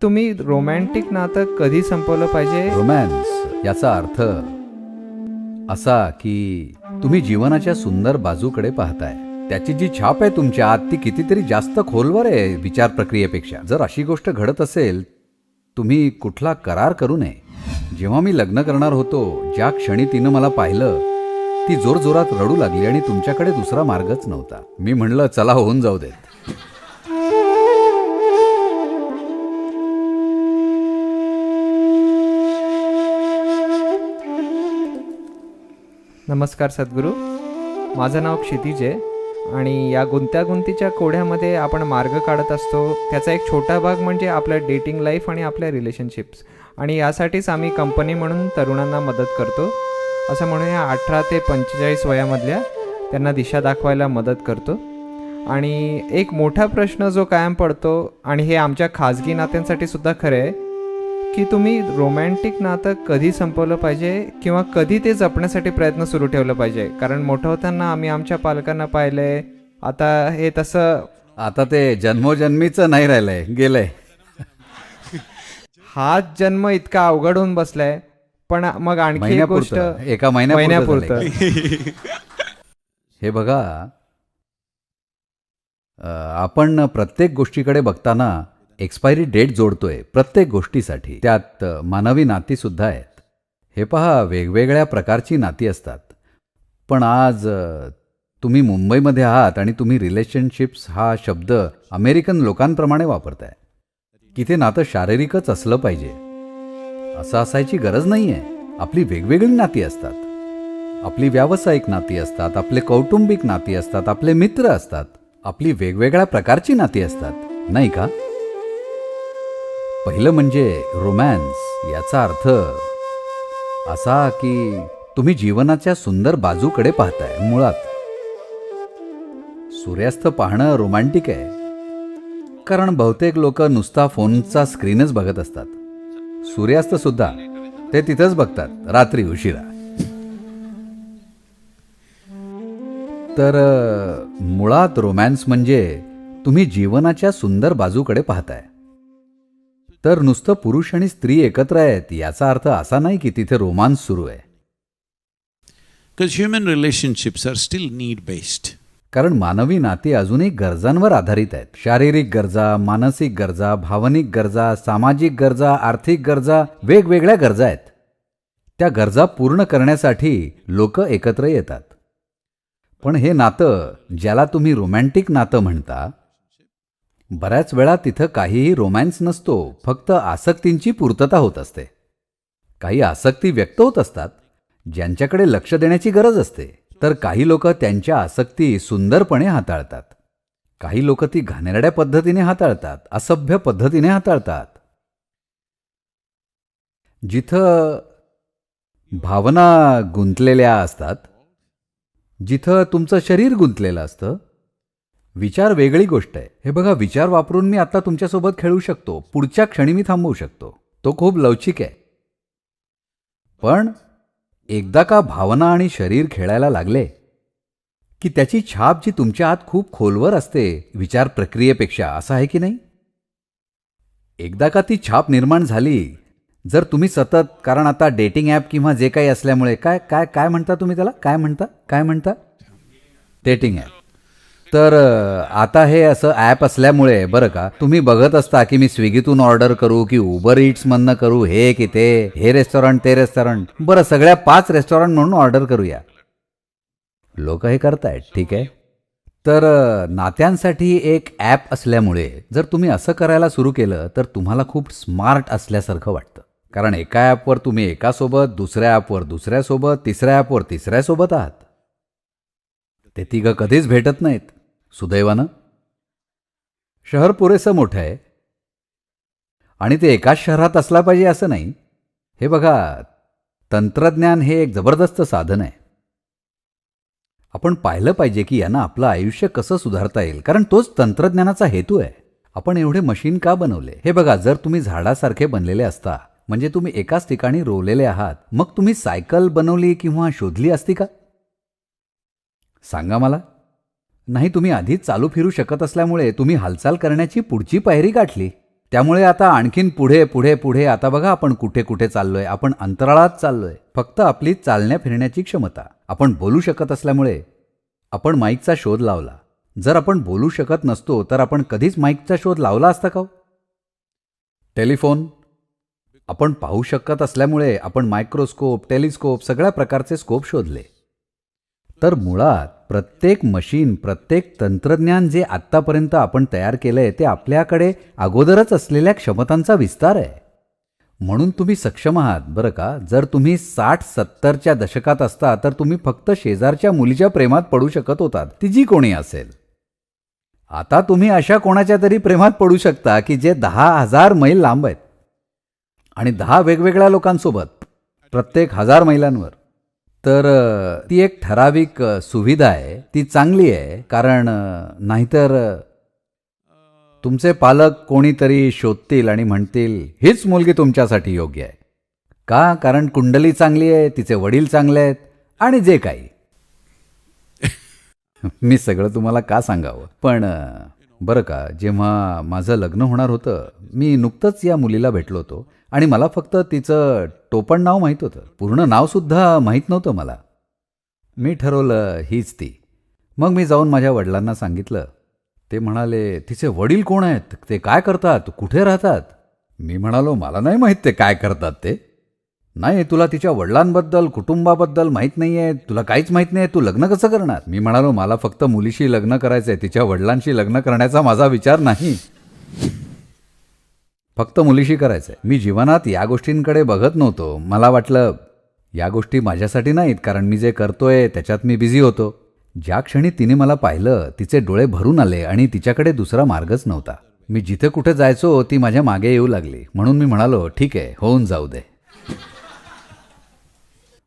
तुम्ही रोमॅन्टिक नातं कधी संपवलं पाहिजे? रोमॅन्स याचा अर्थ असा की तुम्ही जीवनाच्या सुंदर बाजूकडे पाहताय. त्याची जी छाप आहे तुमच्या आत ती कितीतरी जास्त खोलवर आहे विचार प्रक्रियेपेक्षा. जर अशी गोष्ट घडत असेल तुम्ही कुठला करार करू नये. जेव्हा मी लग्न करणार होतो, ज्या क्षणी तिनं मला पाहिलं ती जोरजोरात रडू लागली आणि तुमच्याकडे दुसरा मार्गच नव्हता. मी म्हणलं चला होऊन जाऊ देत. नमस्कार सद्गुरू, माझं नाव क्षितिज आहे आणि या गुंतागुंतीच्या कोड्यामध्ये आपण मार्ग काढत असतो. त्याचा एक छोटा भाग म्हणजे आपलं डेटिंग लाईफ आणि आपल्या रिलेशनशिप्स, आणि यासाठीच आम्ही कंपनी म्हणून तरुणांना मदत करतो. असं म्हणूया 18 ते 45 वयामधल्या त्यांना दिशा दाखवायला मदत करतो. आणि एक मोठा प्रश्न जो कायम पडतो, आणि हे आमच्या खाजगी नात्यांसाठी सुद्धा खरं आहे, की तुम्ही रोमॅन्टिक नातं कधी संपवलं पाहिजे किंवा कधी ते जपण्यासाठी प्रयत्न सुरू ठेवलं पाहिजे. कारण मोठं होताना आम्ही आमच्या पालकांना पाहिलंय, आता हे तसं आता ते जन्मोजन्मीचं नाही राहिलंय, गेलंय. हाच जन्म इतका अवघड होऊन बसलाय. पण मग आणखी एक गोष्ट, महिन्यापुरतं, एका महिन्यापुरतं महिन्यापुरतं. हे बघा, आपण प्रत्येक गोष्टीकडे बघताना एक्सपायरी डेट जोडतोय प्रत्येक गोष्टीसाठी. त्यात मानवी नाती सुद्धा आहेत. हे पहा, वेगवेगळ्या प्रकारची नाती असतात. पण आज तुम्ही मुंबईमध्ये आहात आणि तुम्ही रिलेशनशिप्स हा शब्द अमेरिकन लोकांप्रमाणे वापरताय की ते नातं शारीरिकच असलं पाहिजे. असं असायची गरज नाही आहे. आपली वेगवेगळी नाती असतात. आपली व्यावसायिक नाती असतात, आपले कौटुंबिक नाती असतात, आपले मित्र असतात, आपली वेगवेगळ्या प्रकारची नाती असतात, नाही का? पहिलं म्हणजे रोमॅन्स याचा अर्थ असा की तुम्ही जीवनाच्या सुंदर बाजूकडे पाहताय. मुळात सूर्यास्त पाहणं रोमॅन्टिक आहे, कारण बहुतेक लोक नुसता फोनचा स्क्रीनच बघत असतात. सूर्यास्त सुद्धा ते तिथंच बघतात रात्री उशिरा. तर मुळात रोमॅन्स म्हणजे तुम्ही जीवनाच्या सुंदर बाजूकडे पाहताय. तर नुसतं पुरुष आणि स्त्री एकत्र आहेत याचा अर्थ असा नाही की तिथे रोमांस सुरू आहे. Because human relationships are still need-based. कारण मानवी नाती अजूनही गरजांवर आधारित आहेत. शारीरिक गरजा, मानसिक गरजा, भावनिक गरजा, सामाजिक गरजा, आर्थिक गरजा, वेगवेगळ्या गरजा आहेत. त्या गरजा पूर्ण करण्यासाठी लोक एकत्र येतात. पण हे नातं, ज्याला तुम्ही रोमॅन्टिक नातं म्हणता, बऱ्याच वेळा तिथं काहीही रोमॅन्स नसतो. फक्त आसक्तींची पूर्तता होत असते. काही आसक्ती व्यक्त होत असतात ज्यांच्याकडे लक्ष देण्याची गरज असते. तर काही लोक त्यांच्या आसक्ती सुंदरपणे हाताळतात. काही लोक ती घाणेरड्या पद्धतीने हाताळतात, असभ्य पद्धतीने हाताळतात. जिथं भावना गुंतलेल्या असतात, जिथं तुमचं शरीर गुंतलेलं असतं. विचार वेगळी गोष्ट आहे. हे बघा, विचार वापरून मी आता तुमच्यासोबत खेळू शकतो, पुढच्या क्षणी मी थांबवू शकतो. तो खूप लवचिक आहे. पण एकदा का भावना आणि शरीर खेळायला लागले की त्याची छाप जी तुमच्या आत खूप खोलवर असते विचार प्रक्रियेपेक्षा, असं आहे की नाही? एकदा का ती छाप निर्माण झाली, जर तुम्ही सतत, कारण आता डेटिंग ॲप किंवा जे काही असल्यामुळे काय काय काय म्हणता तुम्ही त्याला, काय म्हणता डेटिंग ॲप. तर आता हे असं ॲप असल्यामुळे बरं का, तुम्ही बघत असता की मी स्विगीतून ऑर्डर करू की उबर इट्समधनं करू, हे की ते, हे रेस्टॉरंट ते रेस्टॉरंट, बरं सगळ्या 5 रेस्टॉरंट म्हणून ऑर्डर करूया. लोक हे करतायत, ठीक आहे. तर नात्यांसाठी एक ॲप असल्यामुळे जर तुम्ही असं करायला सुरू केलं तर तुम्हाला खूप स्मार्ट असल्यासारखं वाटतं. कारण एका ॲपवर तुम्ही एकासोबत, दुसऱ्या ॲपवर दुसऱ्यासोबत, तिसऱ्या ॲपवर तिसऱ्यासोबत आहात. ते तिघं कधीच भेटत नाहीत, सुदैवानं. शहर पुरेसं मोठं आहे आणि ते एकाच शहरात असला पाहिजे असं नाही. हे बघा, तंत्रज्ञान हे एक जबरदस्त साधन आहे. आपण पाहिलं पाहिजे की यानं आपलं आयुष्य कसं सुधारता येईल, कारण तोच तंत्रज्ञानाचा हेतू आहे. आपण एवढे मशीन का बनवले? हे बघा, जर तुम्ही झाडासारखे बनलेले असता, म्हणजे तुम्ही एकाच ठिकाणी रोवलेले आहात, मग तुम्ही सायकल बनवली किंवा शोधली असती का? सांगा मला. नाही, तुम्ही आधीच चालू फिरू शकत असल्यामुळे तुम्ही हालचाल करण्याची पुढची पायरी गाठली. त्यामुळे आता आणखीन पुढे पुढे पुढे आता बघा आपण कुठे कुठे चाललोय. आपण अंतराळात चाललोय. फक्त आपली चालण्या फिरण्याची क्षमता. आपण बोलू शकत असल्यामुळे आपण माईकचा शोध लावला. जर आपण बोलू शकत नसतो तर आपण कधीच माईकचा शोध लावला असता का? टेलिफोन आपण पाहू शकत असल्यामुळे आपण मायक्रोस्कोप, टेलिस्कोप सगळ्या प्रकारचे स्कोप शोधले. तर मुळात प्रत्येक मशीन, प्रत्येक तंत्रज्ञान जे आत्तापर्यंत आपण तयार केलंय ते आपल्याकडे अगोदरच असलेल्या क्षमतांचा विस्तार आहे. म्हणून तुम्ही सक्षम आहात बरं का. जर तुम्ही 60-70च्या दशकात असता तर तुम्ही फक्त शेजारच्या मुलीच्या प्रेमात पडू शकत होतात, ती जी कोणी असेल. आता तुम्ही अशा कोणाच्या तरी प्रेमात पडू शकता की जे 10,000 मैल लांब आहेत आणि 10 वेगवेगळ्या लोकांसोबत प्रत्येक 1000 मैलांवर. तर ती एक ठराविक सुविधा आहे, ती चांगली आहे. कारण नाहीतर तुमचे पालक कोणीतरी शोधतील आणि म्हणतील हीच मुलगी तुमच्यासाठी योग्य आहे. का? कारण कुंडली चांगली आहे, तिचे वडील चांगले आहेत आणि जे काही. मी सगळं तुम्हाला का सांगावं. पण बरं का, जेव्हा माझं लग्न होणार होतं मी नुकतंच या मुलीला भेटलो होतो आणि मला फक्त तिचं टोपण नाव माहीत होतं. पूर्ण नावसुद्धा माहीत नव्हतं मला. मी ठरवलं हीच ती. मग मी जाऊन माझ्या वडिलांना सांगितलं. ते म्हणाले तिचे वडील कोण आहेत, ते काय करतात, कुठे राहतात. मी म्हणालो मला नाही माहीत ते काय करतात ते. नाही, तुला तिच्या वडिलांबद्दल, कुटुंबाबद्दल माहीत नाही आहे, तुला काहीच माहीत नाही, तू लग्न कसं करणार. मी म्हणालो मला फक्त मुलीशी लग्न करायचं आहे, तिच्या वडिलांशी लग्न करण्याचा माझा विचार नाही. फक्त मुलीशी करायचं आहे. मी जीवनात या गोष्टींकडे बघत नव्हतो. मला वाटलं या गोष्टी माझ्यासाठी नाहीत, कारण मी जे करतोय त्याच्यात मी बिझी होतो. ज्या क्षणी तिने मला पाहिलं तिचे डोळे भरून आले आणि तिच्याकडे दुसरा मार्गच नव्हता. मी जिथे कुठे जायचो ती माझ्या मागे येऊ लागली. म्हणून मी म्हणालो ठीक आहे, होऊन जाऊ दे.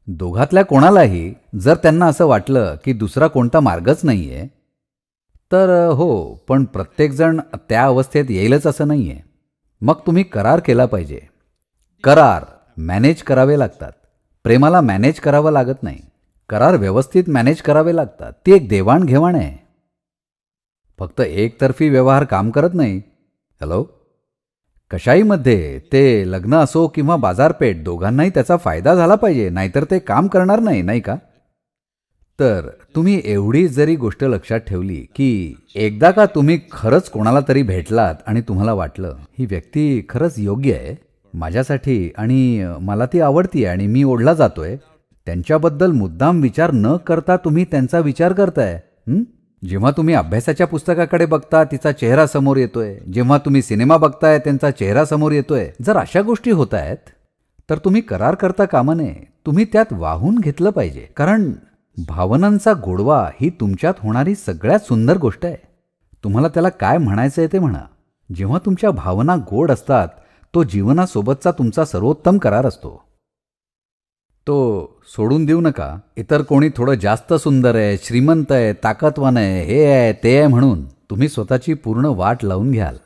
दोघातल्या कोणालाही जर त्यांना असं वाटलं की दुसरा कोणता मार्गच नाही आहे तर हो, पण प्रत्येकजण त्या अवस्थेत येईलच असं नाही आहे. मग तुम्ही करार केला पाहिजे. करार मॅनेज करावे लागतात. प्रेमाला मॅनेज करावं लागत नाही. करार व्यवस्थित मॅनेज करावे लागतात. ती एक देवाणघेवाण आहे. फक्त एकतर्फी व्यवहार काम करत नाही. हॅलो, कशाईमध्ये ते लग्न असो किंवा बाजारपेठ, दोघांनाही त्याचा फायदा झाला पाहिजे, नाहीतर ते काम करणार नाही, नाही का. तर तुम्ही एवढी जरी गोष्ट लक्षात ठेवली की एकदा का तुम्ही खरंच कोणाला तरी भेटलात आणि तुम्हाला वाटलं ही व्यक्ती खरंच योग्य आहे माझ्यासाठी आणि मला ती आवडती आणि मी ओढला जातोय, त्यांच्याबद्दल मुद्दाम विचार न करता तुम्ही त्यांचा विचार करताय. जेव्हा तुम्ही अभ्यासाच्या पुस्तकाकडे बघता तिचा चेहरा समोर येतोय, जेव्हा तुम्ही सिनेमा बघताय त्यांचा चेहरा समोर येतोय, जर अशा गोष्टी होत आहेत तर तुम्ही करार करता कामा नये. तुम्ही त्यात वाहून घेतलं पाहिजे. कारण भावनांचा गोडवा ही तुमच्यात होणारी सगळ्यात सुंदर गोष्ट आहे. तुम्हाला त्याला काय म्हणायचं आहे ते म्हणा. जेव्हा तुमच्या भावना गोड असतात तो जीवनासोबतचा तुमचा सर्वोत्तम करार असतो. तो सोडून देऊ नका. इतर कोणी थोडं जास्त सुंदर आहे, श्रीमंत आहे, ताकदवान आहे, हे आहे ते आहे म्हणून तुम्ही स्वतःची पूर्ण वाट लावून घ्याल.